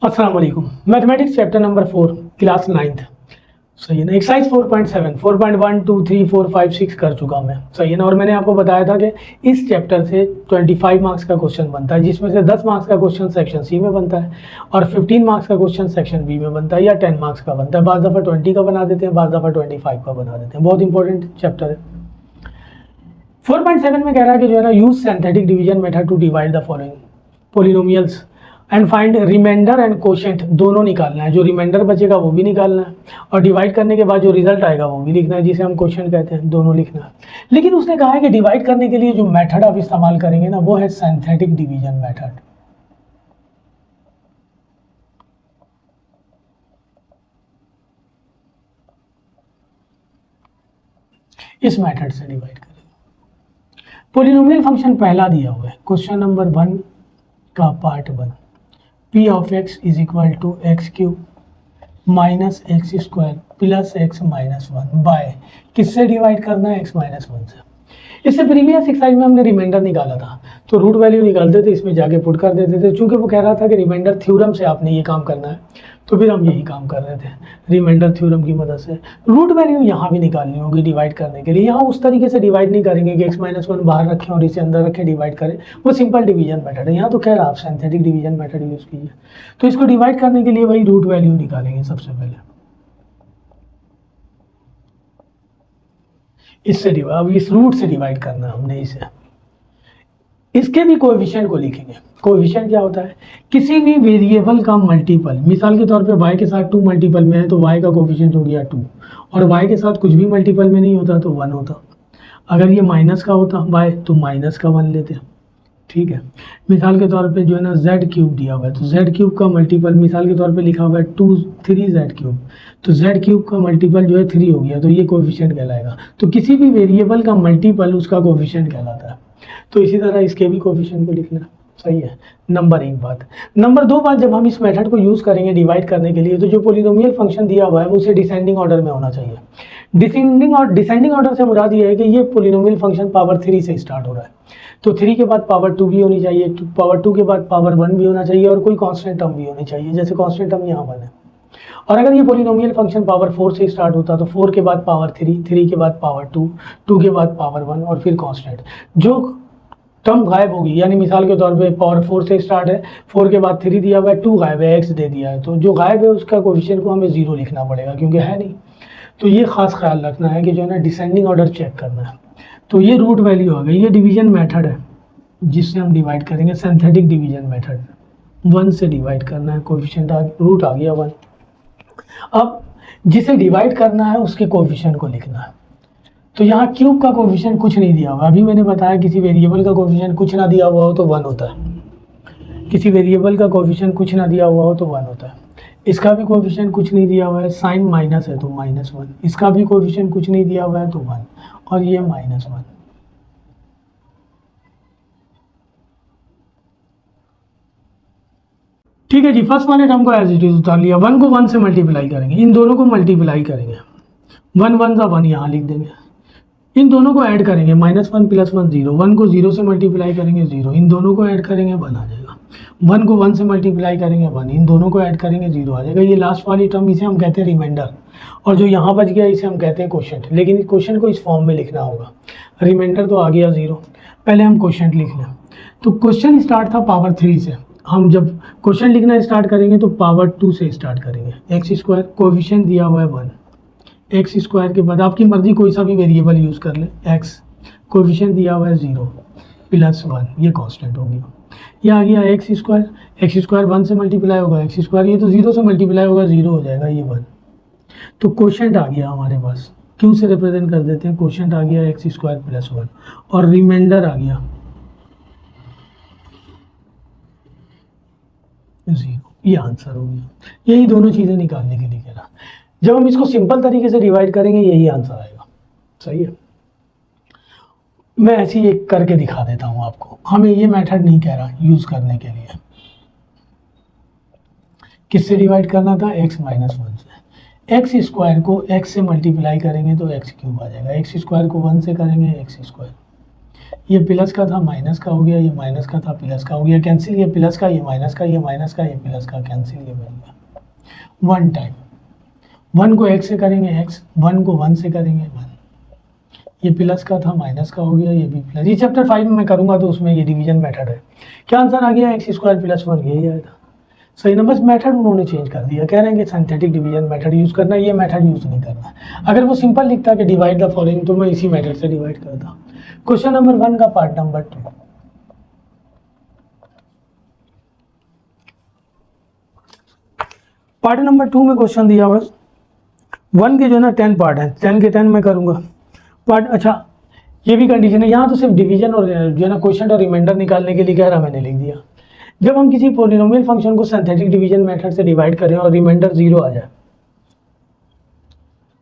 अस्सलाम वालेकुम। Mathematics chapter number 4 class 9th सही है ना। एक्सरसाइज 4.7 4.1 2 3 4 5 6 कर चुका मैं, सही है ना। और मैंने आपको बताया था कि इस चैप्टर से 25 मार्क्स का क्वेश्चन बनता है, जिसमें से 10 मार्क्स का क्वेश्चन सेक्शन सी में बनता है और 15 मार्क्स का क्वेश्चन सेक्शन बी में बनता है या 10 मार्क्स का बनता है। बाद दफ़ा 20 का बना देते हैं, बाद दफ़ा 25 का बना देते हैं। बहुत इंपॉर्टेंट चैप्टर है। 4.7 में कह रहा है कि जो है ना, use synthetic division method to divide the following polynomials and find remainder and quotient, दोनों निकालना है। जो रिमाइंडर बचेगा वो भी निकालना है और डिवाइड करने के बाद जो रिजल्ट आएगा वो भी लिखना है, जिसे हम कोशेंट कहते हैं। दोनों लिखना है। लेकिन उसने कहा है कि डिवाइड करने के लिए जो मेथड आप इस्तेमाल करेंगे ना, वो है सिंथेटिक डिवीजन मेथड। इस मेथड से डिवाइड करेंगे। पोलिनोमियल फंक्शन पहला दिया हुआ है, क्वेश्चन नंबर 1 का part 1, P of X is equal to X cube minus x square plus x minus 1 by, किससे डिवाइड करना है? एक्स माइनस 1 से। इससे प्रीवियस एक्सरसाइज में हमने रिमाइंडर निकाला था, तो रूट वैल्यू निकालते थे, इसमें जाके पुट कर देते थे। चूंकि वो कह रहा था कि रिमाइंडर थ्योरम से आपने ये काम करना है, तो फिर हम यही काम कर रहे थे रिमाइंडर थ्योरम की मदद से। रूट वैल्यू यहाँ भी निकालनी होगी डिवाइड करने के लिए। यहाँ उस तरीके से डिवाइड नहीं करेंगे कि एक्स माइनस 1 बाहर रखें और इसे अंदर रखें डिवाइड करें, वो सिंपल डिवीजन मेथड है। यहाँ तो कह रहा आप सिंथेटिक डिवीजन मेथड यूज़ कीजिए। तो इसको डिवाइड करने के लिए वही रूट वैल्यू निकालेंगे सबसे पहले। इससे अब इस रूट से डिवाइड करना है हमने इसे। इसके भी कोएफिशिएंट को लिखेंगे। कोएफिशिएंट क्या होता है? किसी भी वेरिएबल का मल्टीपल, मिसाल के तौर पे y के साथ 2 मल्टीपल में है तो y का कोएफिशिएंट हो गया 2, और y के साथ कुछ भी मल्टीपल में नहीं होता तो 1 होता। अगर ये माइनस का होता y तो माइनस का 1 लेते, ठीक है। मिसाल के तौर पे जो है ना z क्यूब दिया हुआ है, तो z क्यूब का मल्टीपल मिसाल के तौर पे लिखा हुआ है 3z क्यूब, तो z क्यूब का मल्टीपल जो है 3 हो गया, तो ये कोएफिशिएंट कहलाएगा। तो किसी भी वेरिएबल का मल्टीपल उसका कोएफिशिएंट कहलाता है। तो इसी तरह इसके भी कोएफिशिएंट को लिखना, सही है। नंबर 1 बात। नंबर 2 बात, जब हम इस मेथड को यूज़ करेंगे डिवाइड करने के लिए, तो जो पोलिनोमियल फंक्शन दिया हुआ है वो उसे डिसेंडिंग ऑर्डर में होना चाहिए। डिसेंडिंग ऑर्डर से मुराद ये है कि ये पोलिनोमियल फंक्शन पावर 3 से स्टार्ट हो रहा है, तो 3 के बाद पावर 2 भी होनी चाहिए, पावर 2 के बाद पावर 1 भी होना चाहिए और कोई कांस्टेंट टर्म भी होनी चाहिए, जैसे कांस्टेंट टर्म यहाँ 1 है। और अगर ये पोलिनोमियल फंक्शन पावर 4 से स्टार्ट होता तो 4 के बाद पावर 3, 3 के बाद पावर 2, 2 के बाद पावर 1 और फिर कांस्टेंट। जो टर्म गायब होगी, यानी मिसाल के तौर पे पावर 4 से स्टार्ट है, 4 के बाद 3 दिया हुआ है, 2 गायब है, x दे दिया है, तो जो गायब है उसका कोएफिशिएंट को हमें 0 लिखना पड़ेगा क्योंकि है नहीं। तो ये खास ख्याल रखना है कि जो है ना डिसेंडिंग ऑर्डर चेक करना है। तो ये रूट वैल्यू आ गई। ये डिवीजन मेथड है जिससे हम डिवाइड करेंगे, सिंथेटिक डिवीजन मेथड। 1 से डिवाइड करना है, कोएफिशिएंट रूट आ गया 1। अब जिसे डिवाइड करना है उसके कोएफिशिएंट को लिखना है। तो यहाँ क्यूब का कोएफिशिएंट कुछ नहीं दिया हुआ। अभी मैंने बताया किसी वेरिएबल का कोएफिशिएंट कुछ ना दिया हुआ हो तो 1 होता है। किसी वेरिएबल का कोएफिशिएंट कुछ ना दिया हुआ हो तो 1 होता है। इसका भी कोएफिशिएंट कुछ नहीं दिया हुआ है, साइन माइनस है तो -1। इसका भी कोएफिशिएंट कुछ नहीं दिया हुआ है तो 1, और ये -1। ठीक है जी। फर्स्ट वाले टर्म को एज इट इज उतार लिया। 1 को 1 से मल्टीप्लाई करेंगे, इन दोनों को मल्टीप्लाई करेंगे, 1 1 सा 1 यहाँ लिख देंगे। इन दोनों को ऐड करेंगे, -1 + 1 0, 1 को 0 से मल्टीप्लाई करेंगे 0, इन दोनों को ऐड करेंगे 1 आ जाएगा। 1 को 1 से मल्टीप्लाई करेंगे 1, इन दोनों को ऐड करेंगे 0 आ जाएगा। ये लास्ट वाली टर्म इसे हम कहते हैं रिमाइंडर, और जो यहाँ बच गया इसे हम कहते हैं कोशेंट। लेकिन इस क्वेश्चन को इस फॉर्म में लिखना होगा। रिमाइंडर तो आ गया 0, पहले हम कोशेंट लिख लें। तो क्वेश्चन स्टार्ट था पावर 3 से, हम जब क्वेश्चन लिखना स्टार्ट करेंगे तो पावर 2 से स्टार्ट करेंगे। एक्स स्क्वायर कोएफिशिएंट दिया हुआ है 1, एक्स स्क्वायर के बाद आपकी मर्जी कोई सा भी वेरिएबल यूज़ कर ले, एक्स कोएफिशिएंट दिया हुआ है 0 + 1, ये कांस्टेंट हो गया। ये आ गया एक्स स्क्वायर 1 से मल्टीप्लाई होगा, एक्स स्क्वायर ये तो 0 से मल्टीप्लाई होगा 0 हो जाएगा, ये 1। तो क्वोशेंट आ गया हमारे पास, क्यों से रिप्रेजेंट कर देते हैं, क्वोशेंट आ गया एक्स स्क्वायर + 1, और रिमाइंडर आ गया 0। ये आंसर हो गया। यही दोनों चीज़ें निकालने के लिए कह रहा। जब हम इसको सिंपल तरीके से डिवाइड करेंगे यही आंसर आएगा, सही है। मैं ऐसे ही एक करके दिखा देता हूँ आपको। हमें ये मेथड नहीं कह रहा यूज़ करने के लिए। किससे डिवाइड करना था? x - 1 से। एक्स स्क्वायर को x से मल्टीप्लाई करेंगे तो x क्यूब आ जाएगा, एक्स स्क्वायर को 1 से करेंगे x स्क्वायर। ये प्लस का था माइनस का हो गया, ये माइनस का था प्लस का हो गया, कैंसिल, ये प्लस का, ये माइनस का, ये माइनस का, ये प्लस का, कैंसिल, ये बन गया। वन टाइम, वन को एक्स से करेंगे एक्स, वन को वन से करेंगे वन, ये प्लस का था माइनस का हो गया, ये भी प्लस। ये चैप्टर 5 में मैं करूँगा तो उसमें ये डिवीजन मेथड है। क्या आंसर आ गया? एक्स स्क्वायर प्लस वन, यही आया था। सही ना, बस मेथड उन्होंने चेंज कर दिया, कह रहे हैं कि सिंथेटिक डिवीजन मेथड यूज़ करना है, ये मेथड यूज़ नहीं करना। अगर वो सिंपल लिखता कि डिवाइड द फॉलोइंग तो मैं इसी मेथड से डिवाइड करता। क्वेश्चन नंबर 1 का पार्ट नंबर 2। पार्ट नंबर 2 में क्वेश्चन दिया हुआ 1 के जो है ना 10 पार्ट है, 10 के 10 मैं करूँगा पार्ट। अच्छा, ये भी कंडीशन है, यहाँ तो सिर्फ डिवीजन और जो है ना क्वेश्चन और रिमाइंडर निकालने के लिए कह रहा, मैंने लिख दिया। जब हम किसी पोलिनोमियल फंक्शन को सिंथेटिक डिवीजन मेथड से डिवाइड करें और रिमाइंडर 0 आ जाए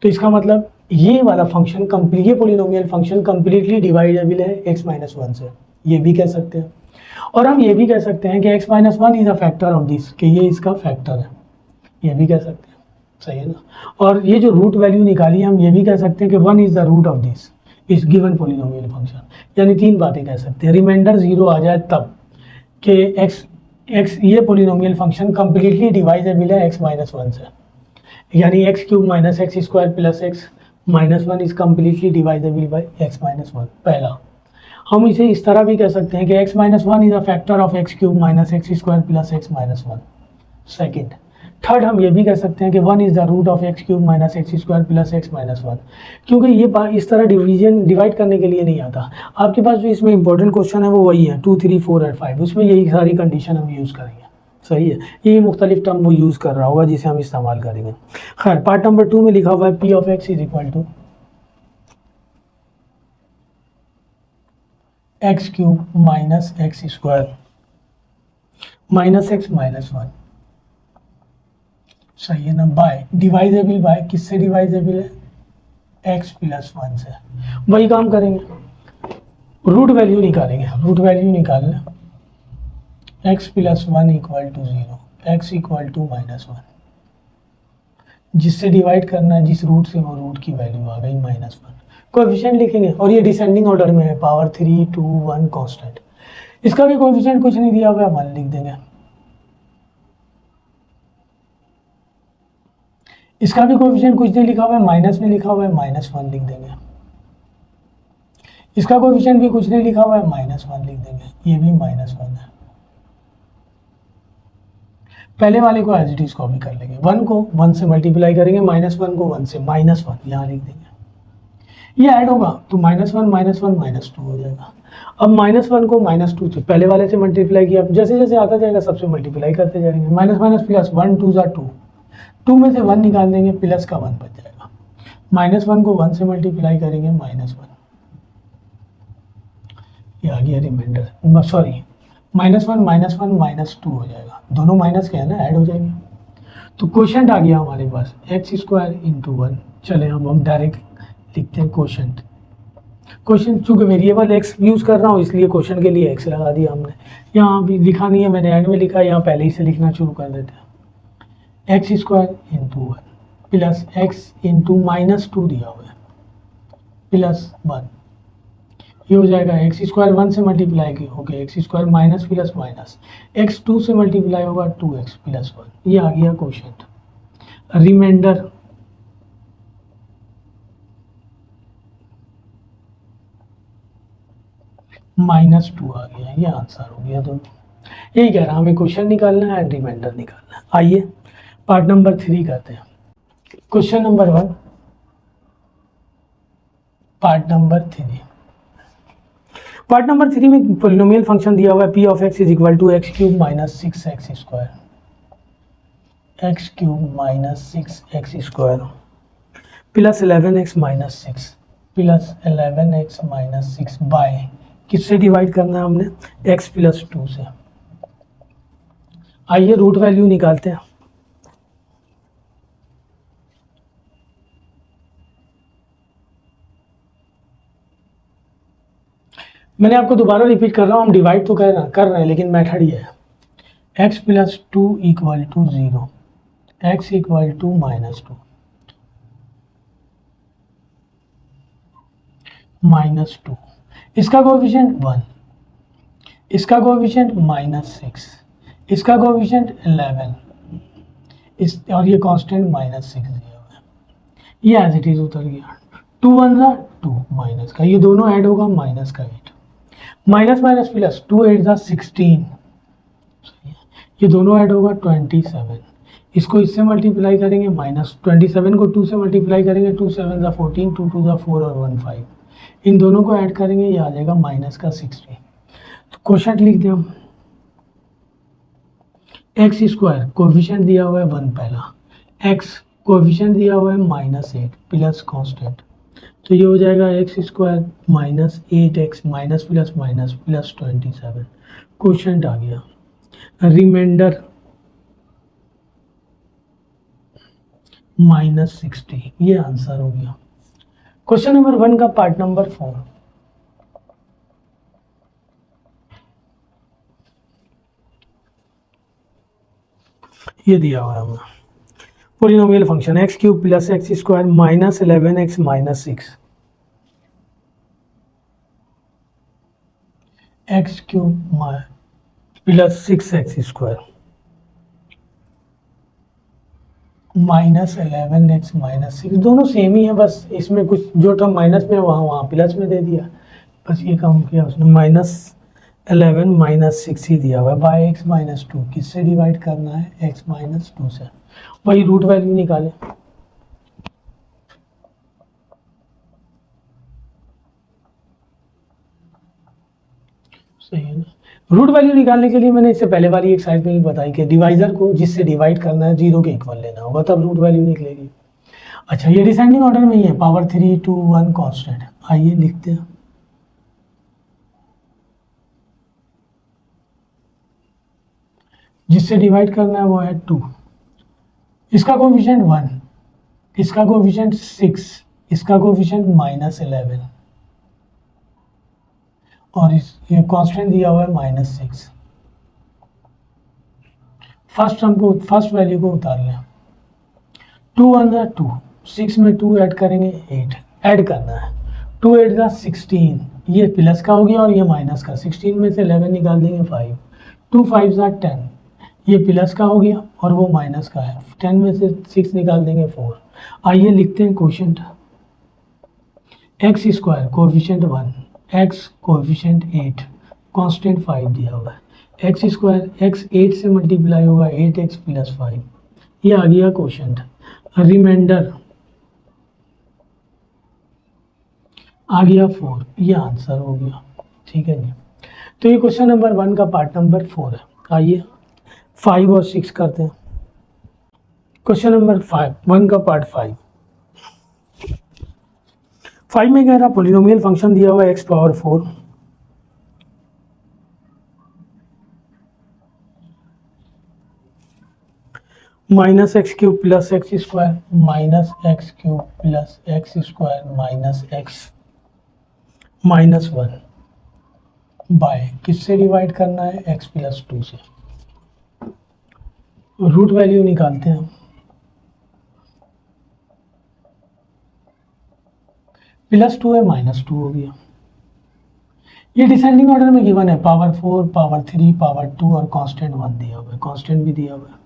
तो इसका मतलब ये वाला फंक्शन कंप्लीट, ये पोलिनोमियल फंक्शन कंप्लीटली डिवाइडेबल है x माइनस वन से, ये भी कह सकते हैं। और हम ये भी कह सकते हैं कि x minus one is a factor of this, कि ये इसका फैक्टर है, ये भी कह सकते हैं। सही है ना। और ये जो रूट वैल्यू निकाली हम ये भी कह सकते हैं कि 1 is the root of this इस गिवन पोलिनोमियल फंक्शन। यानी 3 बातें कह सकते हैं। रिमाइंडर 0 आ जाए तब कि x ये पोलिनोमियल फंक्शन कंप्लीटली डिवाइजेबल है x माइनस वन से, यानी x cube minus x square plus x minus one is completely divisible by x minus one. पहला, हम इसे इस तरह भी कह सकते हैं कि X minus one is a factor of X cube minus x square plus x minus one. Second, third, हम ये भी कह सकते हैं कि 1 is the root of X cube minus x square plus x minus one. क्योंकि ये इस तरह डिवाइड करने के लिए नहीं आता। आपके पास जो इसमें इंपॉर्टेंट क्वेश्चन है वो वही है 2, 3, 4 और 5, उसमें यही सारी कंडीशन हम यूज़ करेंगे। सही है, ये मुख्तलिफ टर्म वो यूज़ कर रहा होगा जिसे हम इस्तेमाल करेंगे। खैर, पार्ट नंबर 2 में लिखा हुआ है P of X is equal to X cube minus x square minus X minus one. सही है ना। बाय डिवाइजेबल, बाय किससे डिवाइजेबल है? एक्स प्लस वन से। वही काम करेंगे, रूट वैल्यू निकालेंगे। रूट वैल्यू निकालना X plus one equal to 0, X equal to minus one. जिससे डिवाइड करना है जिस रूट से, वो रूट की वैल्यू आ गई माइनस वन। कोएफिशिएंट लिखेंगे और ये डिसेंडिंग ऑर्डर में है, पावर 3, 2, 1 कांस्टेंट। इसका भी कोएफिशिएंट कुछ नहीं दिया हुआ है, 1 लिख देंगे। इसका भी कोएफिशिएंट कुछ नहीं लिखा हुआ है, माइनस में लिखा हुआ है, -1 लिख देंगे। इसका कोएफिशिएंट भी कुछ नहीं लिखा हुआ है, -1 लिख देंगे। ये भी -1 है। पहले वाले को एज इट इज कॉपी कर लेंगे। 1 को 1 से मल्टीप्लाई करेंगे, -1 को 1 से, -1 यहाँ लिख देंगे। ये ऐड होगा तो -1 -1 -2 हो जाएगा। अब -1 को -2 से पहले वाले से मल्टीप्लाई किया, जैसे जैसे आता जाएगा सबसे मल्टीप्लाई करते जाएंगे। माइनस माइनस प्लस, 1 2 ज़ा 2, 2 में से 1 निकाल देंगे, प्लस का 1 बच जाएगा। -1 को 1 से मल्टीप्लाई करेंगे, -1, ये आ गया रिमाइंडर। सॉरी, -1 -2 हो जाएगा। दोनों माइनस के हैं ना, ऐड हो जाएंगे। तो क्वोशंट आ गया हमारे पास एक्स स्क्वायर इंटू 1। चले अब हम डायरेक्ट लिखते हैं क्वोशंट। क्वोशंट चूँकि वेरिएबल एक्स यूज़ कर रहा हूँ इसलिए क्वोशंट के लिए एक्स लगा दिया हमने। यहाँ अभी लिखा नहीं है, मैंने एंड में लिखा, यहाँ पहले ही से लिखना शुरू कर देते हैं। X square into 1 plus x into -2 दिया हुआ है प्लस 1। ये हो जाएगा एक्स स्क्वायर 1 से मल्टीप्लाई की होगा x square minus plus minus, x 2 से मल्टीप्लाई होगा 2x प्लस 1। ये आ गया क्वोशंट। रिमाइंडर -2 आ गया। ये आंसर हो गया दोनों। यही कह रहा हमें क्वेश्चन निकालना है, रिमाइंडर निकालना है। आइए पार्ट नंबर 3 करते हैं। Question number 1, part number 3। Part number 3 में पॉलिनोमियल फंक्शन दिया हुआ है P of X is equal to X cube minus 6x square, X cube minus 6x square plus 11x minus 6 plus 11x minus 6 by किससे divide करना है हमने? x plus 2 से। आइए रूट वैल्यू निकालते हैं। मैंने आपको दोबारा रिपीट कर रहा हूँ, हम डिवाइड तो कर रहे हैं लेकिन मेथड ये है। x plus 2 equal to 0, x equal to -2 -2। इसका कोएफिशिएंट 1, इसका कोएफिशिएंट -6, इसका कोएफिशिएंट 11, इस और ये कांस्टेंट -6 दिया हुआ है। ये एज इट इज उतर गया। 2 1 जा 2 माइनस का, ये दोनों ऐड होगा माइनस का 8, माइनस माइनस प्लस 2 8 जा 16, ये दोनों ऐड होगा 27, इसको इससे मल्टीप्लाई करेंगे माइनस 27 को 2 से मल्टीप्लाई करेंगे 2 7 जा 14, 2 2 जा 4 और 1 5, इन दोनों को ऐड करेंगे ये आ जाएगा माइनस का 60। तो क्वेश्चन लिख दें हम, एक्स स्क्वायर कोएफिशिएंट दिया हुआ है 1 पहला, एक्स कोएफिशिएंट दिया हुआ है -8 प्लस कांस्टेंट, तो ये हो जाएगा x square minus 8x minus plus minus plus 27, question आ गया। रिमाइंडर -60, ये आंसर हो गया। क्वेश्चन नंबर 1 का पार्ट नंबर 4, ये दिया हुआ है हमें polynomial function x cube plus x square minus 11x minus 6, x cube plus 6x square minus 11x minus 6, दोनों सेम ही है, बस इसमें कुछ जो टर्म माइनस में वहाँ वहाँ प्लस में दे दिया, बस ये काम किया उसने। -11 माइनस 6 ही दिया हुआ है बाई एक्स माइनस 2, किससे डिवाइड करना है, x माइनस 2 से, वही रूट वैल्यू निकाले। सही है ना। रूट वैल्यू निकालने के लिए मैंने इससे पहले वाली एक्सरसाइज में ही बताई कि डिवाइजर को जिससे डिवाइड करना है 0 के इक्वल लेना होगा, तब रूट वैल्यू निकलेगी। अच्छा, ये डिसेंडिंग ऑर्डर में ही है, पावर 3 2 1 कांस्टेंट, आइए लिखते हैं। जिससे डिवाइड करना है वो है 2, इसका कोएफिशिएंट 1, इसका कोएफिशिएंट 6, इसका कोएफिशिएंट -11 और इस ये कांस्टेंट दिया हुआ है -6। फर्स्ट वैल्यू को उतार लें, 2 1 जा 2, 6 में 2 ऐड करेंगे 8, ऐड करना है, 2 8 जा 16, ये प्लस का हो गया और ये माइनस का, 16 में से 11 निकाल देंगे 5, 2 5 जा 10, ये प्लस का हो गया और वो माइनस का है, 10 में से 6 निकाल देंगे 4। आइए लिखते हैं question, x square coefficient 1, x coefficient 8, constant 5 दिया हुआ है, एक्स स्क्वायर एक्स 8 से मल्टीप्लाई होगा 8x प्लस 5, ये आ गया क्वेश्चन। रिमाइंडर आ गया 4, ये आंसर हो गया। ठीक है जी, तो ये क्वेश्चन नंबर 1 का पार्ट नंबर 4 है। आइए 5 और 6 करते हैं। क्वेश्चन नंबर 1 का पार्ट 5 में कह रहा पोलिनोमियल फंक्शन दिया हुआ है x power 4 minus X cube plus x square minus X cube plus x square minus X minus 1 by किससे डिवाइड करना है, x प्लस 2 से। रूट वैल्यू निकालते हैं, +2 है -2 हो गया। ये डिसेंडिंग ऑर्डर में गिवन है, पावर 4 पावर 3 पावर 2 और कांस्टेंट 1 दिया हुआ है, कांस्टेंट भी दिया हुआ है।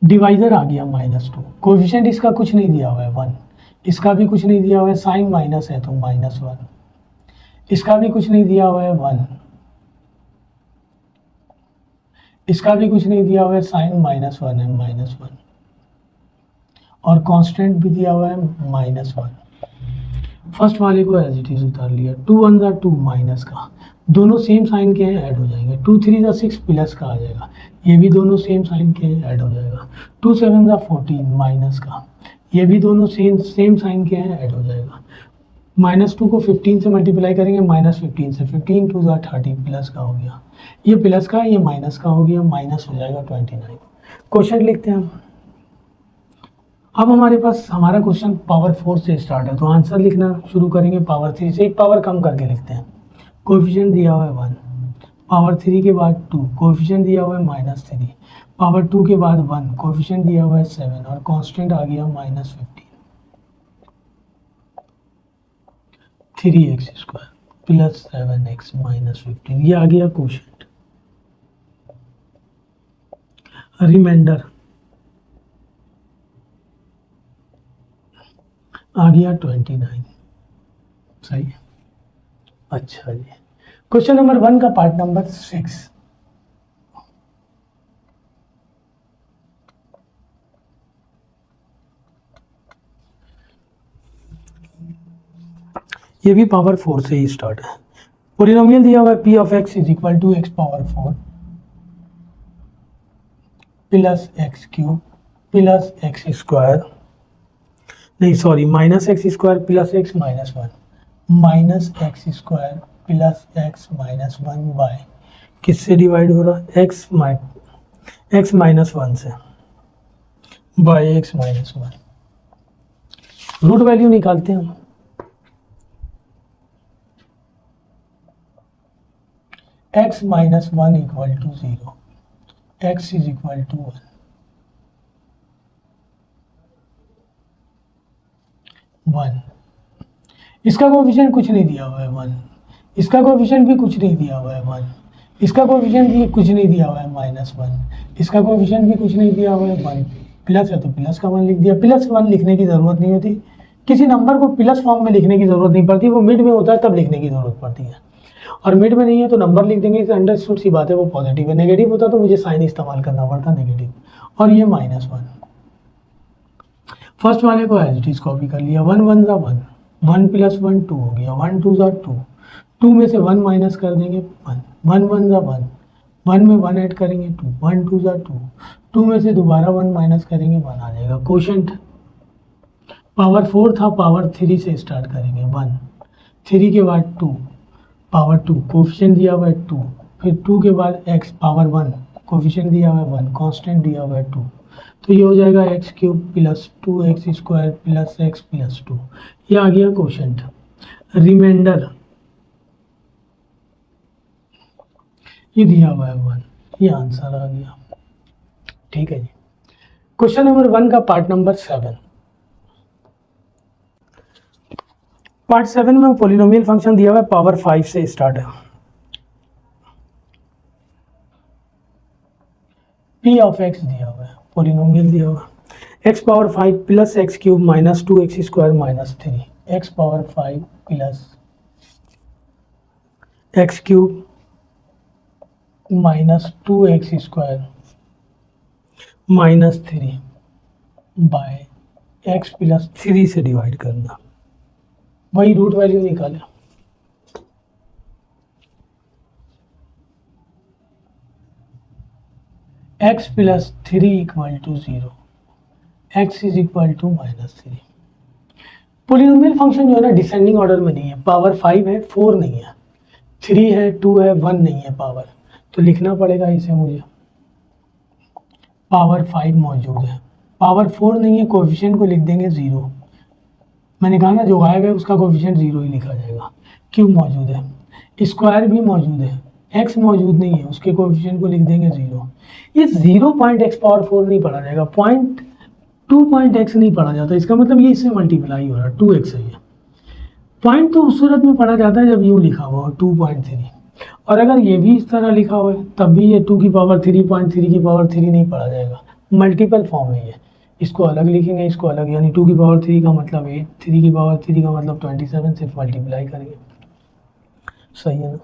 डिवाइजर आ गया -2, कोएफिशिएंट इसका कुछ नहीं दिया हुआ है 1, इसका भी कुछ नहीं दिया हुआ है, साइन माइनस है तो -1, इसका भी कुछ नहीं दिया हुआ है 1, इसका भी कुछ नहीं दिया हुआ है, साइन -1 है -1 और कांस्टेंट भी दिया हुआ है -1। फर्स्ट वाले को एज इट इज उतार लिया, 2 1 जा 2 माइनस का, दोनों सेम साइन के हैं ऐड हो जाएंगे, 2 3 जा 6 प्लस का आ जाएगा, ये भी दोनों सेम साइन के हैं ऐड हो जाएगा, 2 7 जा 14 माइनस का, ये भी दोनों सेम साइन के हैं ऐड हो जाएगा। -2 को 15 से मल्टीप्लाई करेंगे -15 से, 15 2 जा 30 प्लस का हो गया, ये प्लस का ये माइनस का हो गया, माइनस हो जाएगा 29। क्वेश्चन लिखते हैं हम। अब हमारे पास हमारा क्वेश्चन पावर 4 से स्टार्ट है, तो आंसर लिखना शुरू करेंगे पावर 3 से, एक पावर कम करके लिखते हैं। कोएफिशिएंट दिया हुआ है 1, पावर 3 के बाद 2, कोएफिशिएंट दिया हुआ है -3, पावर 2 के बाद 1, कोएफिशिएंट दिया हुआ है 7 और कांस्टेंट आ गया -15। 3x² प्लस 7x माइनस 15, ये आ गया क्वोशंट। रिमाइंडर आ गया 29। सही है। अच्छा जी, क्वेश्चन नंबर 1 का पार्ट नंबर 6। ये भी पावर 4 से ही स्टार्ट है। पोलिनोमियल दिया हुआ है p of x is equal to x power 4 plus x cube plus x square, नहीं sorry, minus x square plus x minus 1 minus x square plus x minus 1 by किससे divide हो रहा है, x minus 1 से, by x minus 1। Root value निकालते हैं हम। x minus 1 equal to 0, x is equal to 1। इसका कोएफिशिएंट कुछ नहीं दिया हुआ है 1, इसका कोएफिशिएंट भी कुछ नहीं दिया हुआ है 1, इसका कोएफिशिएंट भी कुछ नहीं दिया हुआ है माइनस 1, इसका कोएफिशिएंट भी कुछ नहीं दिया हुआ है 1, प्लस है तो प्लस का 1 लिख दिया। प्लस 1 लिखने की ज़रूरत नहीं होती, किसी नंबर को प्लस फॉर्म में लिखने की ज़रूरत नहीं पड़ती, वो मिड में होता है तब लिखने की ज़रूरत पड़ती है, और मिड में नहीं है तो नंबर लिख देंगे। इस अंडरस्टूड सी बात है, वो पॉजिटिव है। नेगेटिव होता तो मुझे साइन इस्तेमाल करना पड़ता नेगेटिव, और ये माइनस 1। फर्स्ट वाले को एज इट इज कॉपी कर लिया, 1 1 ज़ा 1, 1 प्लस 1 2 हो गया, 1 2 ज़ा 2, 2 में से 1 माइनस कर देंगे 1, 1 1 ज़ा 1, 1 में 1 ऐड करेंगे 2, 1 2 ज़ा 2, 2 में से दोबारा 1 माइनस करेंगे 1 आ जाएगा। क्वोशंट पावर 4 था, पावर 3 से स्टार्ट करेंगे, 1, 3 के बाद 2, पावर 2, कोफिशिएंट दिया हुआ है 2, फिर 2 के बाद x पावर 1, कोफिशिएंट दिया हुआ है 1, कांस्टेंट दिया हुआ है 2, तो ये हो जाएगा x cube plus 2x square plus x plus 2, ये आ गया क्वोशंट। रिमाइंडर ये दिया हुआ है 1, ये आंसर आ गया। ठीक है जी, क्वेश्चन नंबर 1 का पार्ट नंबर 7। पार्ट 7 में पोलिनोमियल फंक्शन दिया हुआ है, पावर 5 से स्टार्ट है। p ऑफ x दिया हुआ है, पोलिनोमियल दिया हुआ है x power 5 plus x cube minus 2x square minus 3, x power 5 plus x cube minus 2x square minus 3 by x plus 3 से डिवाइड करना, वही रूट वैल्यू निकाले। x plus 3 equal to 0, x is equal to minus 3। Polynomial function जो है ना descending order में नहीं है, पावर 5 है, 4 नहीं है, 3 है, 2 है, 1 नहीं है पावर, तो लिखना पड़ेगा इसे मुझे। पावर 5 मौजूद है, पावर 4 नहीं है, कोएफिशिएंट को लिख देंगे 0। मैंने कहा ना जो गायब है उसका कोएफिशिएंट 0 ही लिखा जाएगा। क्यूब मौजूद है, स्क्वायर भी मौजूद है, x मौजूद नहीं है, उसके कोएफिशिएंट को लिख देंगे 0। ये 0 पॉइंट x पावर 4 नहीं पढ़ा जाएगा, 2 पॉइंट x नहीं पढ़ा जाता, इसका मतलब ये इससे मल्टीप्लाई हो रहा है, 2x है ये। पॉइंट तो उस सूरत में पढ़ा जाता है जब यूँ लिखा हुआ हो 2.3, और अगर ये भी इस तरह लिखा हुआ है तब भी ये 2 की पावर 3.3 की पावर 3 नहीं पढ़ा जाएगा, मल्टीपल फॉर्म है ये। इसको अलग लिखेंगे, इसको अलग, यानी 2 की पावर 3 का मतलब 8, 3 की पावर 3 का मतलब 27, सिर्फ मल्टीप्लाई करेंगे। सही है ना?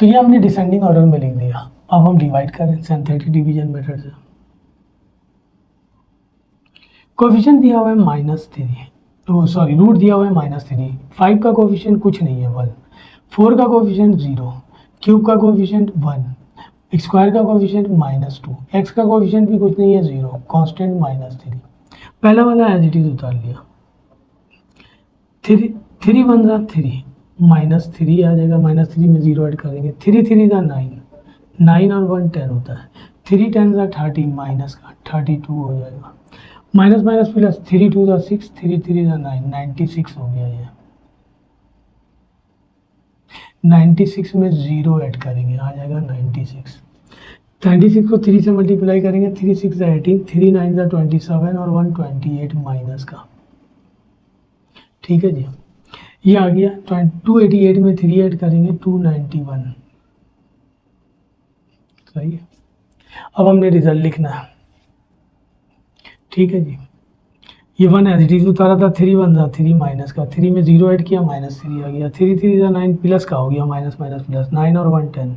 तो ये हमने डिसेंडिंग ऑर्डर में लिख दिया। अब हम डिवाइड करें सिंथेटिक डिवीजन मेथड से। कोएफिशिएंट दिया हुआ है -3, तो सॉरी रूट दिया हुआ है -3, 5 का कोएफिशिएंट कुछ नहीं है 1, 4 का कोएफिशिएंट 0, क्यूब का कोएफिशिएंट 1, स्क्वायर का कोएफिशिएंट -2, एक्स का कोएफिशिएंट भी कुछ नहीं है 0, कांस्टेंट -3। पहला वाला एज इट इज उतार लिया, 3 1 ज़ा 3, -3 आ जाएगा, -3 में 0 ऐड करेंगे, 3 3 ज़ा 9, 9 और 1 10 होता है, 3 10 ज़ा 30, माइनस का 32 हो जाएगा, माइनस माइनस प्लस, 3 2 ज़ा 6, 3 3 ज़ा 9, 96 हो गया ये। 96 में 0 ऐड करेंगे, आ जाएगा 96। 96 को 3 से मल्टीप्लाई करेंगे, 3 6 ज़ा 18, 3 9 ज़ा 27 और 1 28 माइनस का। ठीक है जी, ये आ गया 288 में 3 ऐड करेंगे 291, सही है। अब हमने रिजल्ट लिखना है, ठीक है जी। ये 1 एज इट इज उतारा था, 3 1 था 3 माइनस का, 3 में 0 ऐड किया -3 आ गया, 3 3 था 9 प्लस का हो गया माइनस माइनस प्लस 9 और 1 10।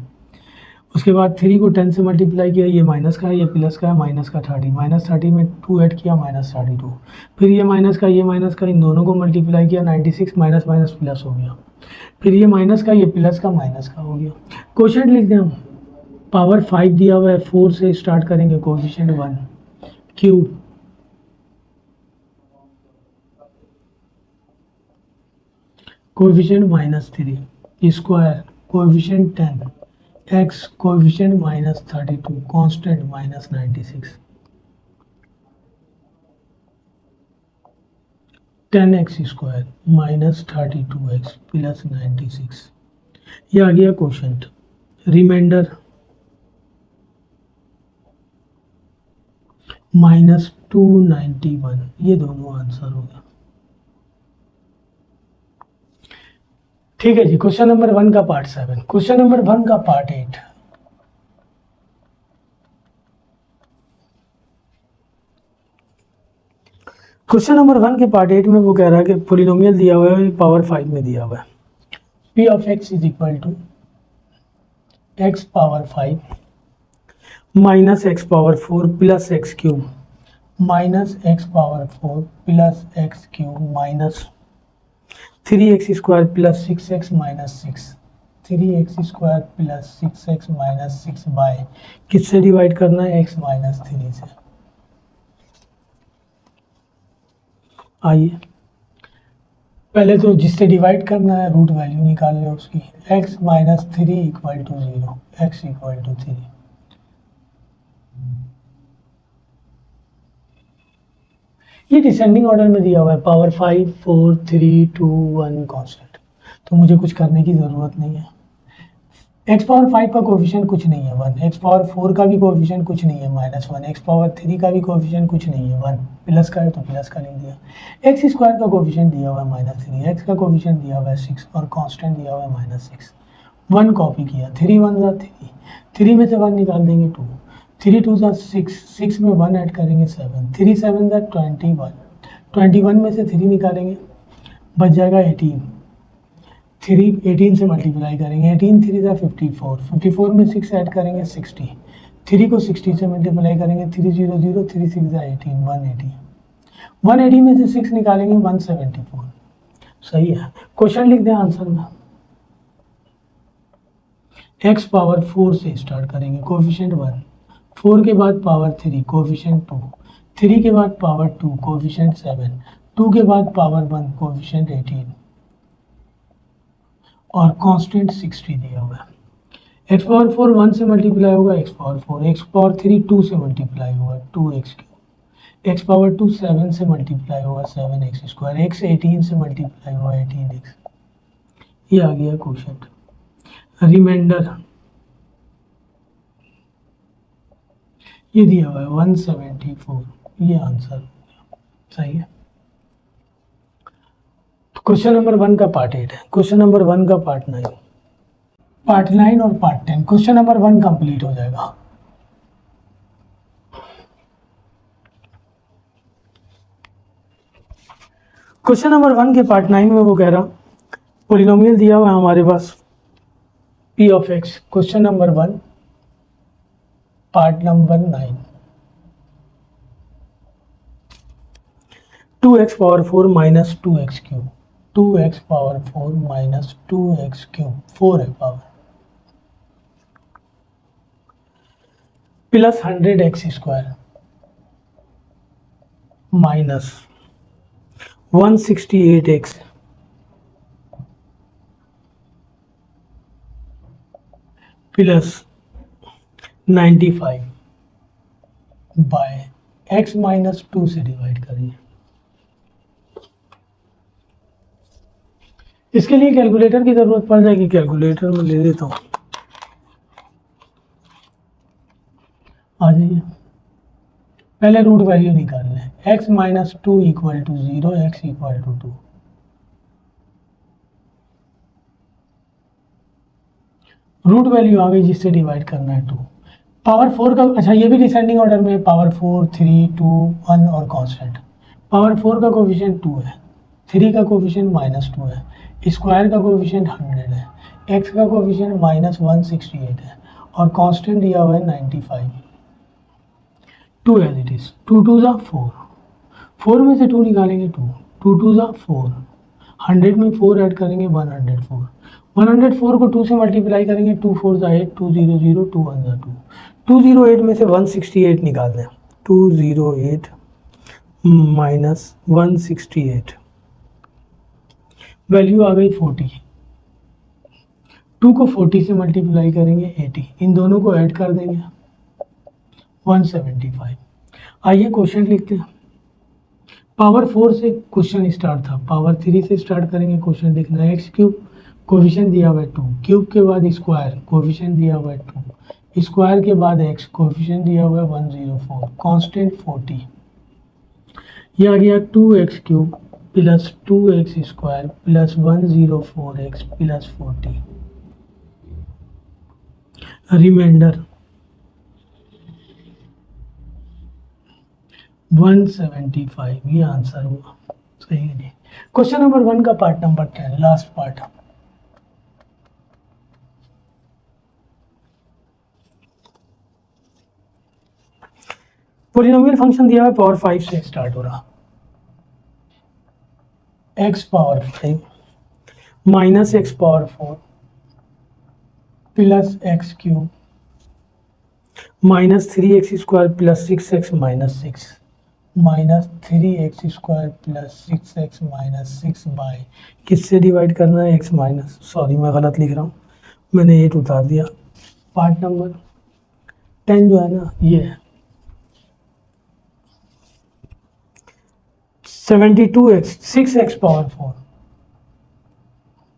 उसके बाद 3 को 10 से मल्टीप्लाई किया, ये माइनस का है ये प्लस का है, माइनस का 30, -30 में 2 ऐड किया -32, फिर ये माइनस का इन दोनों को मल्टीप्लाई किया 96 माइनस माइनस प्लस हो गया, फिर ये माइनस का ये प्लस का माइनस का हो गया। क्वेश्चन लिख दें हम, पावर 5 दिया हुआ है, 4 से स्टार्ट करेंगे, coefficient 1 cube coefficient -3 square coefficient 10 x coefficient -32 constant -96 10x square -32x plus 96। ये आ गया क्वेश्चन। रिमाइंडर -291, ये दोनों आंसर हो गया। ठीक है जी। क्वेश्चन नंबर 1 का पार्ट 7, क्वेश्चन नंबर 1 का पार्ट 8। क्वेश्चन नंबर 1 के पार्ट 8 में वो कह रहा है कि पॉलिनोमियल दिया हुआ है, पावर 5 में दिया हुआ है, p of x is equal to x power 5 minus x power 4 plus x cube minus x power 4 plus x cube minus 3x square plus 6x minus 6, 3x square plus 6x minus 6 by किससे divide करना है, x minus 3 से। आइए पहले तो जिससे divide करना है रूट वैल्यू निकाल लो उसकी, x minus 3 equal to 0, x equal to 3। ये डिसेंडिंग ऑर्डर में दिया हुआ है, पावर 5 4 3 2 1 कांस्टेंट, तो मुझे कुछ करने की ज़रूरत नहीं है। x पावर 5 का कोएफिशिएंट कुछ नहीं है 1, x पावर 4 का भी कोएफिशिएंट कुछ नहीं है -1, x पावर 3 का भी कोएफिशिएंट कुछ नहीं है 1, प्लस का है तो प्लस का लिख दिया। x स्क्वायर का कोएफिशिएंट दिया हुआ है -3, x का कोएफिशिएंट दिया हुआ है 6 और कांस्टेंट दिया हुआ है -6। 1 कॉपी किया, 3 1 जा 3, 3 में से 1 निकाल देंगे 2, 3 2 जा 6, 6 में 1 ऐड करेंगे 7, 3 7 जा 21, 21 में से 3 निकालेंगे बच जाएगा 18, 3 18 से मल्टीप्लाई करेंगे, 18 3 जा 54, 54 में 6 ऐड करेंगे 60, 3 को 60 से मल्टीप्लाई करेंगे 3 0 0, 3 6 जा 18, 180, 180 में से 6 निकालेंगे 174। सही है। क्वेश्चन लिख दें आंसर में, x पावर 4 से स्टार्ट करेंगे, कोएफिशिएंट 1, 4 के बाद पावर 3 कोएफिशिएंट 2, 3 के बाद पावर 2 कोएफिशिएंट 7, 2 के बाद पावर 1 कोएफिशिएंट 18 और कांस्टेंट 60 दिया हुआ है। x पावर 4 1 से मल्टीप्लाई होगा x पावर 4, x पावर 3 2 से मल्टीप्लाई होगा 2x क्यूब, x पावर 2 7 से मल्टीप्लाई होगा 7x स्क्वायर, x 18 से मल्टीप्लाई होगा 18x। ये आ गया क्वेश्चन। रिमाइंडर ये दिया हुआ है 174, ये आंसर सही है। क्वेश्चन नंबर 1 का पार्ट 8 है, क्वेश्चन नंबर 1 का पार्ट 9, पार्ट 9 और पार्ट 10। क्वेश्चन नंबर 1 कंप्लीट हो जाएगा। क्वेश्चन नंबर 1 के पार्ट 9 में वो कह रहा पॉलिनोमियल दिया हुआ है हमारे पास p of x। Question number 1 part number 9, 2x power 4 minus 2x cube, 2x power 4 minus 2x cube 4 है power plus 100x square minus 168x plus 95 by x minus 2 से डिवाइड करिए। इसके लिए कैलकुलेटर की जरूरत पड़ जाएगी, कैलकुलेटर में ले लेता हूँ। आ जाइए, पहले रूट वैल्यू निकालना है, x minus 2 equal to 0, x equal to 2। Root value आ गई जिससे डिवाइड करना है 2। पावर 4 का, अच्छा ये भी डिसेंडिंग ऑर्डर में, पावर 4, 3, 2, 1 और कांस्टेंट। पावर 4 का कोफिशिएंट 2 है, 3 का कोफिशिएंट -2 है, स्क्वायर का कोफिशिएंट 100 है, एक्स का कोफिशिएंट -168 है और कांस्टेंट दिया हुआ है 95। 2 एज इट इज, 2 2 ज़ा 4, 4 में से 2 निकालेंगे 2, 2 2 ज़ा 4, 100 में 4 ऐड करेंगे 104, 104 को 2 से मल्टीप्लाई करेंगे, 2 4 ज़ा 8, 2 0 0, 2 1 ज़ा 2, 208 में से 168 निकाल दें, 208 माइनस 168, वैल्यू आ गई 40। 2 को 40 से मल्टीप्लाई करेंगे 80, इन दोनों को ऐड कर देंगे 175। आइए क्वेश्चन लिखते हैं। पावर 4 से क्वेश्चन स्टार्ट था, पावर 3 से स्टार्ट करेंगे क्वेश्चन लिखना है। एक्स क्यूब कोफिशिएंट दिया हुआ है 2, क्यूब के बाद स्क्वायर कोफिशिएंट दिया हुआ है 2, स्क्वायर के बाद एक्स कोफिशिएंट दिया हुआ है 104, कांस्टेंट 40। ये आ गया 2x cube plus 2x square plus 104x plus 40, remainder 175। ये आंसर हुआ, सही है जी। क्वेश्चन नंबर 1 का part number 10, last part. Polynomial function दिया है, पावर 5 से स्टार्ट हो रहा, x power 5 minus x power 4 plus x cube minus 3x square plus 6x minus 6 minus 3x square plus 6x minus 6 by, किससे divide करना है, x minus, sorry मैं गलत लिख रहा हूँ, मैंने 8 उतार दिया। पार्ट नंबर 10 जो है ना, ये है 72x 6x power 4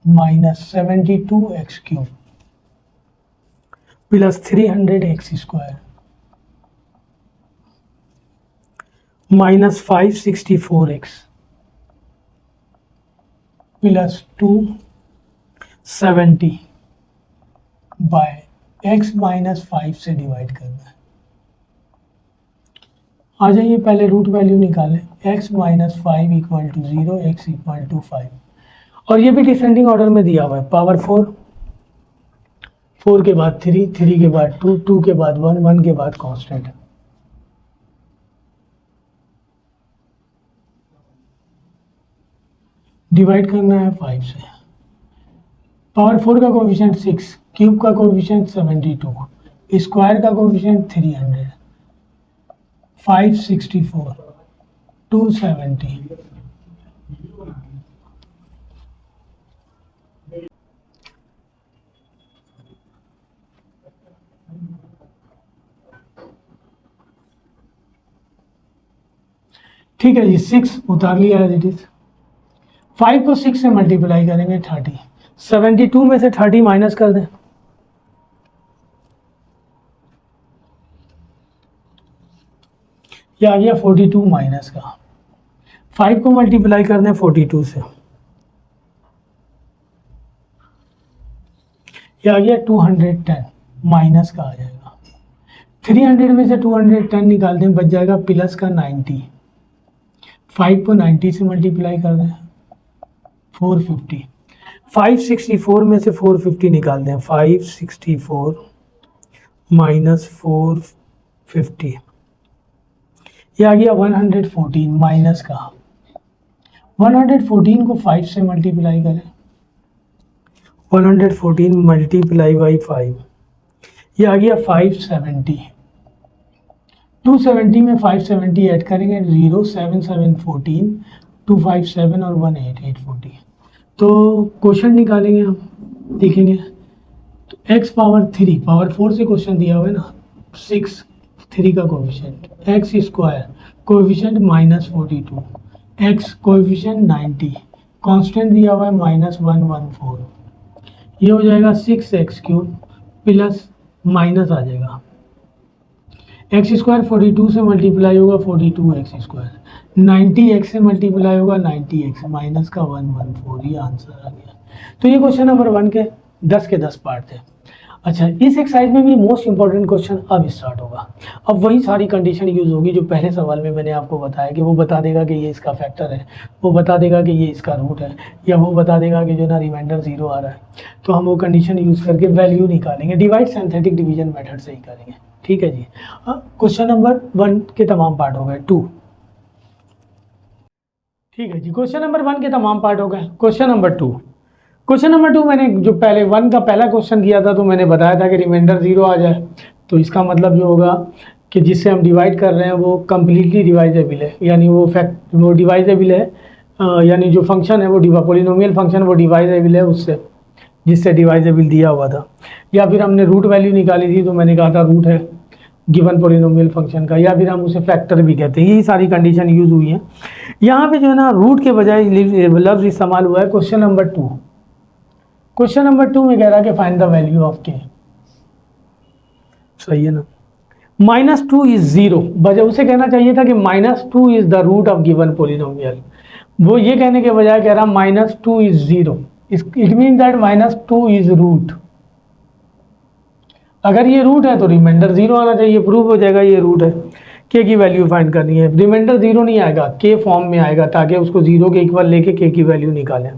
minus 72x cube plus 300x square minus 564x plus 270 by x minus 5 से डिवाइड करना है। आ जाइए पहले रूट वैल्यू निकालें, x minus 5 equal to 0, x equal to 5, और ये भी डिसेंडिंग ऑर्डर में दिया हुआ है। पावर 4, 4 के बाद 3, 3 के बाद 2, 2 के बाद 1, 1 के बाद कांस्टेंट। डिवाइड करना है 5 से। पावर 4 का कोफिशिएंट 6, क्यूब का कोफिशिएंट 72, स्क्वायर का कोफिशिएंट 300, 564, 270, ठीक है जी। 6 उतार लिया एज इट इज। 5 को 6 से मल्टीप्लाई करेंगे 30, 72 में से 30 माइनस कर दें, ये आ गया 42 माइनस का। 5 को मल्टीप्लाई कर दें 42 से, ये आ गया 210 माइनस का आ जाएगा। 300 में से 210 निकाल दें, बच जाएगा प्लस का 90। 5 को 90 से मल्टीप्लाई कर दें 450। 564 में से 450 निकाल दें, 564 माइनस 450, ये आ गया 114 माइनस का। 114 को 5 से मल्टीप्लाई करें, 114 मल्टीप्लाई बाई 5, ये आ गया 570। 270 में 570 ऐड करेंगे, 0 7 7 14, 257 और 1 8 840। तो क्वेश्चन निकालेंगे हम, देखेंगे तो x पावर 3, पावर 4 से क्वेश्चन दिया हुआ है ना, 6, 3 का coefficient, x square coefficient -42, x coefficient 90, constant दिया हुआ है -114, ये हो जाएगा 6x क्यूब प्लस माइनस आ जाएगा, एक्स स्क्वायर 42 से मल्टीप्लाई होगा 42x स्क्वायर, 90x से मल्टीप्लाई होगा 90x माइनस का 114, ये आंसर आ गया। तो ये क्वेश्चन नंबर 1 के 10 के 10 पार्ट थे। अच्छा, इस एक्सरसाइज में भी मोस्ट इंपॉर्टेंट क्वेश्चन अब स्टार्ट होगा। अब वही सारी कंडीशन यूज़ होगी जो पहले सवाल में मैंने आपको बताया कि वो बता देगा कि ये इसका फैक्टर है, वो बता देगा कि ये इसका रूट है, या वो बता देगा कि जो ना रिमाइंडर 0 आ रहा है। तो हम वो कंडीशन यूज़ करके वैल्यू निकालेंगे, डिवाइड सिंथेटिक डिवीजन मेथड से ही करेंगे। ठीक है जी। क्वेश्चन नंबर 1 के तमाम पार्ट हो गए। 2, ठीक है जी। क्वेश्चन नंबर 1 के तमाम पार्ट हो गए। क्वेश्चन नंबर 2, क्वेश्चन नंबर 2 मैंने जो पहले 1 का पहला क्वेश्चन किया था तो मैंने बताया था कि रिमाइंडर 0 आ जाए, तो इसका मतलब जो होगा कि जिससे हम डिवाइड कर रहे हैं वो कम्प्लीटली डिवाइजेबल है, यानी वो डिवाइजेबल है, यानी जो फंक्शन है वो पॉलिनोमियल फंक्शन वो डिवाइजेबल है उससे जिससे डिवाइजेबल दिया हुआ था। या फिर हमने रूट वैल्यू निकाली थी तो मैंने कहा था रूट है गिवन पॉलिनोमियल फंक्शन का, या फिर हम उसे फैक्टर भी कहते हैं। यही सारी कंडीशन यूज़ हुई हैं। यहाँ पे जो है ना रूट के बजाय लफ्ज़ इस्तेमाल हुआ है। क्वेश्चन नंबर 2, क्वेश्चन नंबर 2 में कह रहा है कि फाइंड द वैल्यू ऑफ के। सही है ना। -2 इज 0, बजाय उसे कहना चाहिए था कि -2 is the root of given polynomial. वो ये कहने के बजाय कह रहा -2 is 0, it mean that -2 is root. अगर ये रूट है तो रिमाइंडर 0 आना चाहिए, प्रूव हो जाएगा ये रूट है। के की वैल्यू फाइंड करनी है, रिमाइंडर 0 नहीं आएगा, के फॉर्म में आएगा ताकि उसको 0 के इक्वल लेके के की वैल्यू निकालें।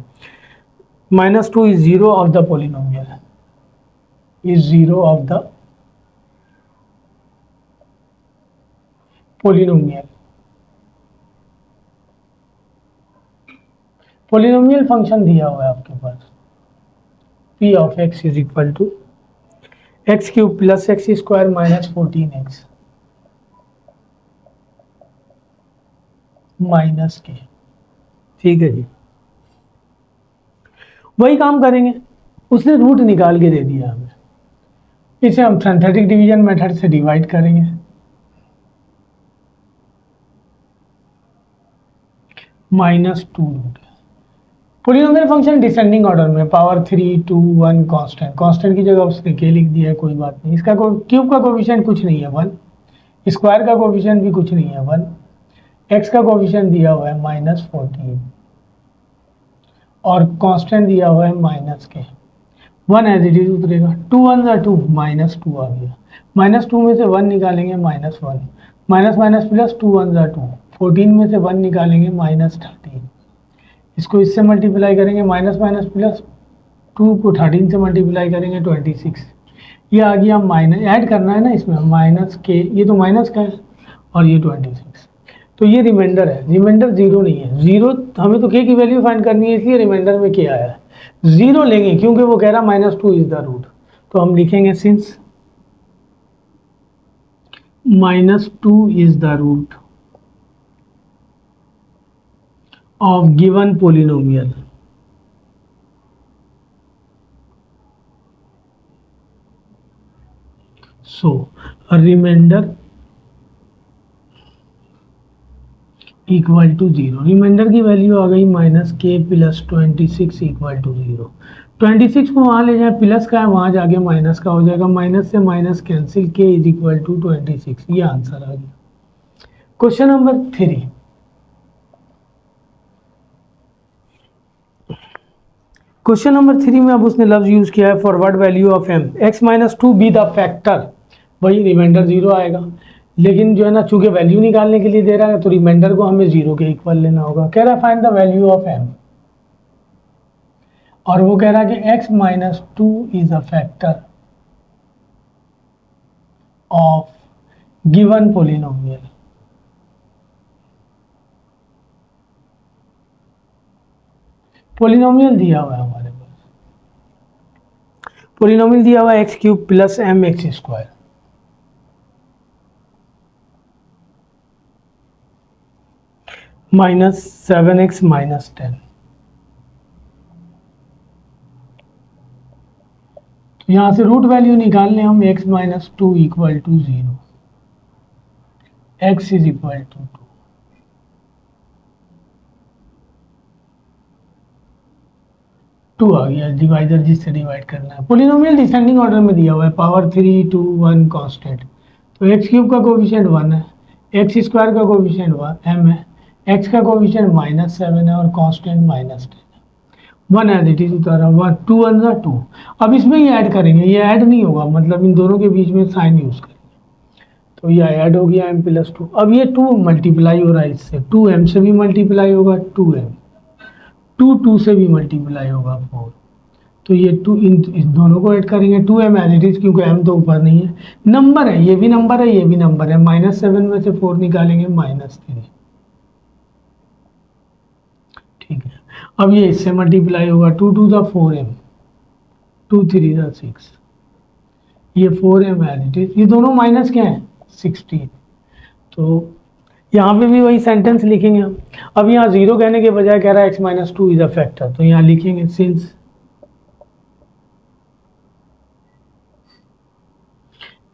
-2 is 0 of the polynomial, is 0 of the polynomial। Polynomial function दिया हुआ है आपके पास, p of x is equal to X cube plus x square minus 14x minus K. ठीक है जी, वही काम करेंगे। उसने रूट निकाल के दे दिया हमें, इसे हम सिंथेटिक डिवीजन मेथड से डिवाइड करेंगे। -2 root, polynomial function descending order में, पावर 3 2 1 कांस्टेंट, कांस्टेंट की जगह उसने के लिख दिया है, कोई बात नहीं। इसका क्यूब का कोफिशिएंट कुछ नहीं है 1, स्क्वायर का कोफिशिएंट भी कुछ नहीं है 1, एक्स का कोफिशिएंट दिया हुआ है -14 और कांस्टेंट दिया हुआ है माइनस के। 1 एज इट इज उतरेगा, 2 1 2 -2 आ गया, -2 में से 1 निकालेंगे -1, माइनस माइनस प्लस 2 1 2, 14 में से 1 निकालेंगे -13, इसको इससे मल्टीप्लाई करेंगे, माइनस माइनस प्लस 2 को 13 से मल्टीप्लाई करेंगे 26, ये आ गया माइनस, ऐड करना है ना इसमें माइनस के, ये तो माइनस का है और ये 26, तो ये रिमाइंडर है। रिमाइंडर 0 नहीं है, 0 हमें तो के की वैल्यू फाइंड करनी है, इसलिए रिमाइंडर में के आया है। 0 लेंगे क्योंकि वो कह रहा -2 इज द रूट, तो हम लिखेंगे since -2 is the root of given polynomial, so a remainder equal to 0। Remainder की वैल्यू आ गई -k प्लस 26 इक्वल टू 0। 26 को वहाँ ले जाए, प्लस का है वहाँ जाके माइनस का हो जाएगा, माइनस से minus cancel, k is equal to 26, ये आंसर आ गया। क्वेश्चन नंबर 3, क्वेश्चन नंबर 3 में अब उसने लफ्ज यूज किया है forward value of m, x-2 be the factor, वही रिमाइंडर 0 आएगा, लेकिन जो है ना चूंकि वैल्यू निकालने के लिए दे रहा है तो रिमाइंडर को हमें 0 के इक्वल लेना होगा। कह रहा है find the value of m, और वो कह रहा है कि x-2 is a factor of given polynomial. Polynomial दिया हुआ है हमारे पास, पॉलिनोमियल दिया हुआ है x³ प्लस mx² -7x -10। यहां से रूट वैल्यू निकालने हम x-2 equal to 0, x is equal to 2 आ गया, डिवाइडर जिससे डिवाइड करना है। पॉलिनोमियल डिसेंडिंग ऑर्डर में दिया हुआ है, पावर 3 2 1 कांस्टेंट, तो x³ का कोफिशिएंट 1 है, x² का कोफिशिएंट m है, x का कोफिशिएंट -7 है और कांस्टेंट -10 है। 1 एज इट इज उतारा, 1 2 वन ज़ा 2। अब इसमें ये ऐड करेंगे, ये ऐड नहीं होगा, मतलब इन दोनों के बीच में साइन यूज़ करेंगे, तो ये ऐड हो गया m+2। अब ये 2 मल्टीप्लाई हो रहा है इससे, 2m से भी मल्टीप्लाई होगा 2m, 2 से भी मल्टीप्लाई होगा 4, तो ये 2 इन दोनों को ऐड करेंगे, 2m एज इट इज, क्योंकि m तो ऊपर नहीं है, नंबर है, ये भी नंबर है, ये भी नंबर है, -7 में से 4 निकालेंगे -3, ठीक है। अब ये इससे मल्टीप्लाई होगा, 2 2 ज़ा 4m, 2 3 ज़ा 6, ये 4m एज इट इज, ये दोनों माइनस क्या है 16, तो यहाँ पे भी वही सेंटेंस लिखेंगे हम। अब यहाँ 0 कहने के बजाय कह रहा है x-2 इज अ फैक्टर, तो यहाँ लिखेंगे since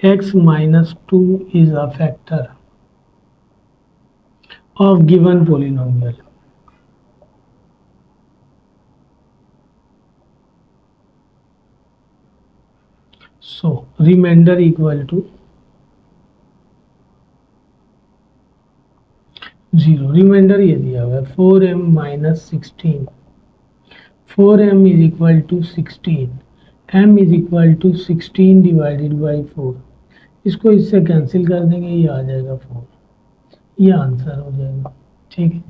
x-2 is a factor of given polynomial, so remainder equal to 0। Remainder ये दिया हुआ है 4m - 16, 4m is equal to 16, m is equal to 16 divided by 4, इसको इससे कैंसिल कर देंगे, ये आ जाएगा 4, ये आंसर हो जाएगा, ठीक है।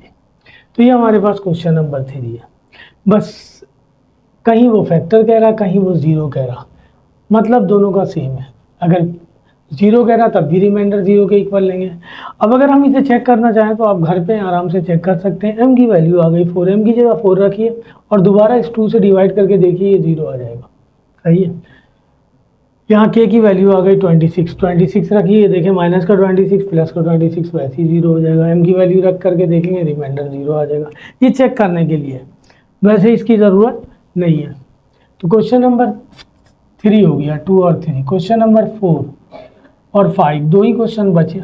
तो ये हमारे पास क्वेश्चन नंबर 3 है। बस कहीं वो फैक्टर कह रहा, कहीं वो 0 कह रहा, मतलब दोनों का सेम है। अगर 0 कह रहा तब भी रिमाइंडर 0 के इक्वल लेंगे। अब अगर हम इसे चेक करना चाहें तो आप घर पे आराम से चेक कर सकते हैं, m की वैल्यू आ गई 4, m की जगह 4 रखिए और दोबारा इस 2 से डिवाइड करके देखिए, ये 0 आ जाएगा, सही है। यहाँ k की वैल्यू आ गई 26, 26 रखिए, देखें माइनस का 26 प्लस का 26 वैसे ही 0 हो जाएगा। m की वैल्यू रख करके देखेंगे, रिमाइंडर 0 आ जाएगा, ये चेक करने के लिए, वैसे इसकी ज़रूरत नहीं है। तो क्वेश्चन नंबर 3 हो गया, 2 और 3। क्वेश्चन नंबर 4 और 5 दो ही क्वेश्चन बचे।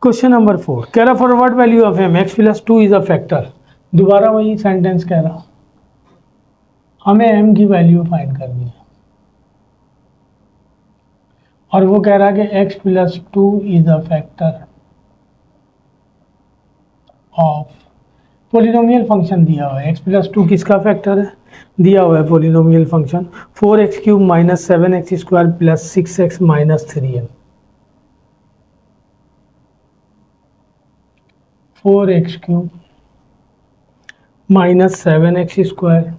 क्वेश्चन नंबर 4 कह रहा forward value of m x+2 is a factor, दोबारा वही सेंटेंस कह रहा, हमें m की वैल्यू फाइंड करनी है और वो कह रहा कि x+2 is a factor of, polynomial function दिया हुआ है, x+2 किसका फैक्टर है, दिया हुआ है polynomial function 4x³ - 7x² + 6x - 3m, 4x³ - 7x²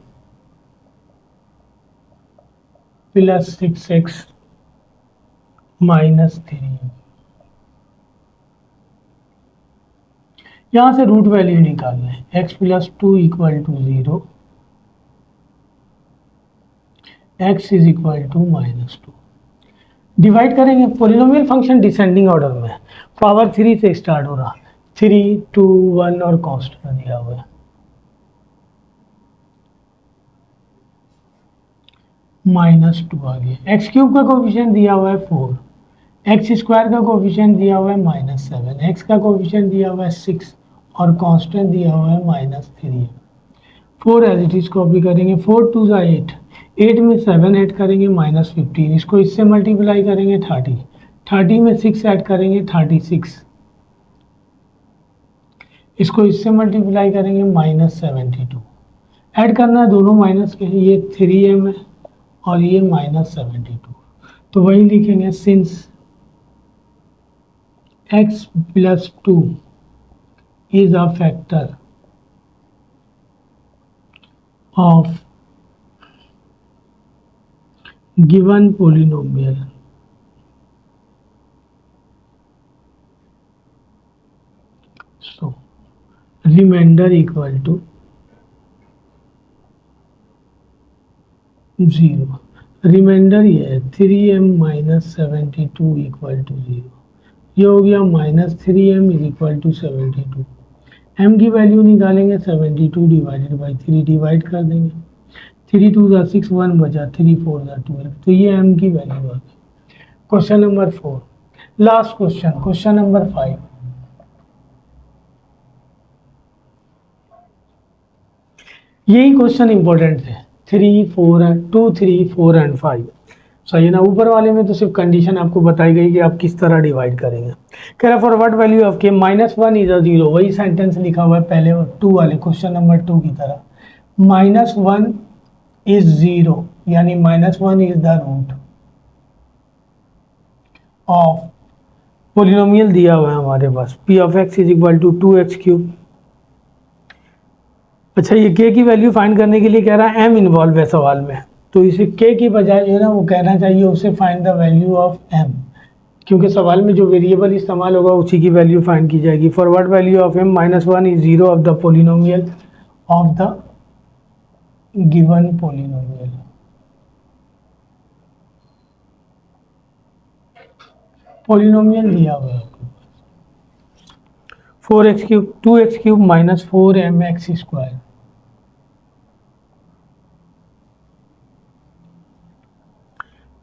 + 6x - 3m। यहाँ से रूट वैल्यू निकालना है, x+2 = 0, x is equal to -2, divide करेंगे। पोलिनोमियल फंक्शन डिसेंडिंग ऑर्डर में, पावर 3 से स्टार्ट हो रहा, 3 2 1 और कांस्टेंट दिया हुआ है, -2 आ गया। x³ का कोफिशिएंट दिया हुआ है 4, x² का कोफिशिएंट दिया हुआ है -7, x का कोफिशिएंट दिया हुआ है 6 और कांस्टेंट दिया हुआ है -3। 4 एज इट इज कॉपी करेंगे, 4 2 ज़ा 8, 8 में 7 ऐड करेंगे -15, इसको इससे मल्टीप्लाई करेंगे 30, 30 में 6 ऐड करेंगे 36, इसको इससे मल्टीप्लाई करेंगे -72, ऐड करना है दोनों माइनस के, ये 3m है और ये -72, तो वही लिखेंगे since x+2 is a factor of given polynomial, so remainder equal to 0। Remainder ये है 3m - 72 = 0, ये हो गया -3m = 72, m की वैल्यू निकालेंगे 72 डिवाइडेड बाई 3, डिवाइड कर देंगे, 3 2 ज़ा 6, 1 बचा, 3 4 ज़ा 12, तो ये m की वैल्यू आ गई। Question number 4 last question, question number 5 यही क्वेश्चन इंपॉर्टेंट थे, 3 4 एंड 2 3 4 एंड 5। सही है ना। ऊपर वाले में तो सिर्फ कंडीशन आपको बताई गई कि आप किस तरह डिवाइड करेंगे। कह रहा फॉर व्हाट वैल्यू ऑफ के -1 इज अ 0, वही सेंटेंस लिखा हुआ है पहले 2 वाले क्वेश्चन नंबर 2 की तरह। -1 इज 0 यानी -1 is the root of polynomial दिया हुआ है हमारे पास p of x is equal to 2x³। अच्छा, ये k की वैल्यू फाइंड करने के लिए कह रहा है m इन्वॉल्व है सवाल में, तो इसे k की बजाय जो है ना वो कहना चाहिए उसे find the value of m, क्योंकि सवाल में जो वेरिएबल इस्तेमाल होगा उसी की वैल्यू फाइंड की जाएगी। For what value of m -1 is 0 of the polynomial of the given polynomial. Polynomial दिया हुआ है 4x³ 2x³ minus 4mx²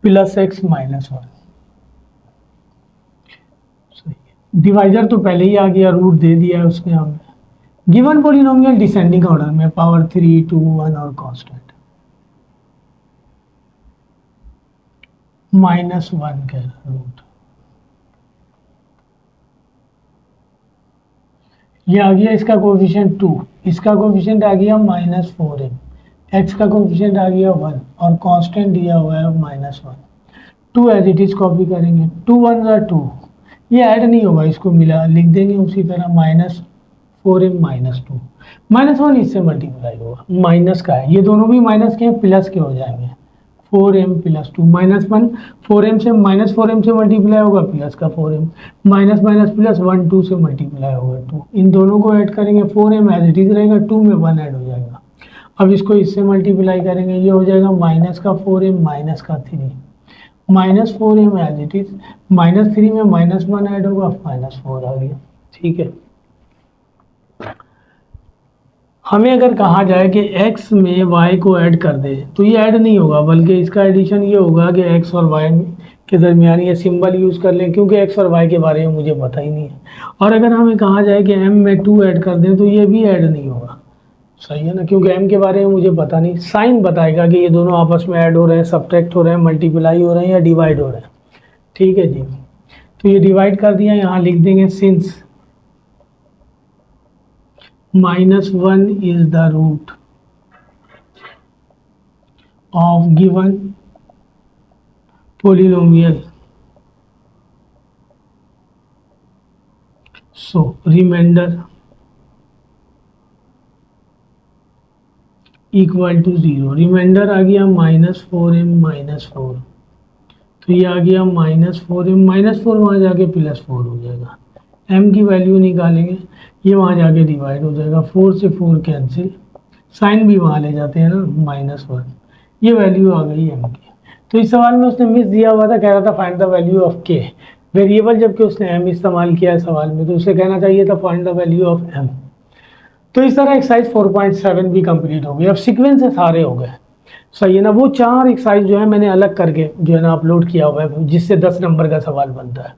plus x -1। Divisor तो पहले ही आ गया, रूट दे दिया है उसके हमें। गिवन पोलिनोमियल डिसेंडिंग ऑर्डर में पावर 3 2 1 और कांस्टेंट -1 के रूट। ये आ गया इसका कोएफिशिएंट 2, इसका कोएफिशिएंट आ गया -4m, x का कोएफिशिएंट आ गया 1 और कांस्टेंट दिया हुआ है -1। 2 एज इट इज कॉपी करेंगे, 2 1 ज़ा 2, ये ऐड नहीं होगा, इसको मिला लिख देंगे उसी तरह -4m -2। -1 इससे मल्टीप्लाई होगा, माइनस का है, ये दोनों भी माइनस के हैं, प्लस के हो जाएंगे 4m + 2 -1 4m से -4m से मल्टीप्लाई होगा, प्लस का 4m माइनस माइनस प्लस 1 2 से मल्टीप्लाई होगा 2, इन दोनों को ऐड करेंगे 4m एज इट इज रहेगा, 2 में 1 ऐड हो जाएगा। अब इसको इससे मल्टीप्लाई करेंगे, ये हो जाएगा माइनस का 4m माइनस का 3 -4m एज इट इज, -3 में -1 ऐड होगा, -4 आ गया। ठीक है। हमें अगर कहा जाए कि x में y को ऐड कर दे तो ये ऐड नहीं होगा, बल्कि इसका एडिशन ये होगा कि x और y के दरमियान ये सिंबल यूज़ कर लें, क्योंकि x और y के बारे में मुझे पता ही नहीं है। और अगर हमें कहा जाए कि m में 2 ऐड कर दें तो ये भी ऐड नहीं होगा। सही है ना, क्योंकि m के बारे में मुझे पता नहीं, साइन बताएगा कि ये दोनों आपस में ऐड हो रहे हैं, सब्ट्रैक्ट हो रहे हैं, मल्टीप्लाई हो रहे हैं या डिवाइड हो रहे हैं। ठीक है जी, तो ये डिवाइड कर दिया, यहाँ लिख देंगे since -1 is the root of given polynomial, so remainder equal to 0। Reminder आ गया -4m -4, तो ये आ गया -4m -4, वहाँ जाके +4 हो जाएगा। m की वैल्यू निकालेंगे, ये वहाँ जाके डिवाइड हो जाएगा, 4 से 4 कैंसिल, साइन भी वहाँ ले जाते हैं ना -1, ये वैल्यू आ गई m की। तो इस सवाल में उसने मिस दिया हुआ था, कह रहा था find the value of k variable, जबकि उसने m इस्तेमाल किया है सवाल में, तो उसे कहना चाहिए था find the value of m। तो इस तरह एक्सरसाइज 4.7 भी कंप्लीट हो गई। अब सीक्वेंस से सारे हो गए। सही है ना। वो 4 एक्सरसाइज जो है मैंने अलग करके जो है ना अपलोड किया हुआ है, जिससे 10 नंबर का सवाल बनता है।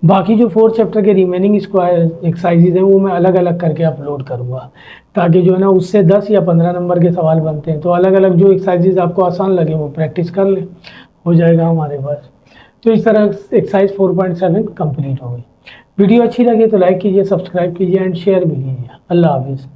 बाकी जो 4 चैप्टर के रिमेनिंग स्क्वायर एक्सरसाइजेज हैं वो मैं अलग अलग करके अपलोड करूँगा, ताकि जो है ना उससे 10 या 15 नंबर के सवाल बनते हैं, तो अलग अलग जो एक्सरसाइजेज आपको आसान लगे वो प्रैक्टिस कर लें, हो जाएगा हमारे पास। तो इस तरह एक्सरसाइज 4.7 कंप्लीट हो गई। वीडियो अच्छी लगे तो लाइक कीजिए, सब्सक्राइब कीजिए एंड शेयर भी कीजिए। अल्लाह हाफिज़।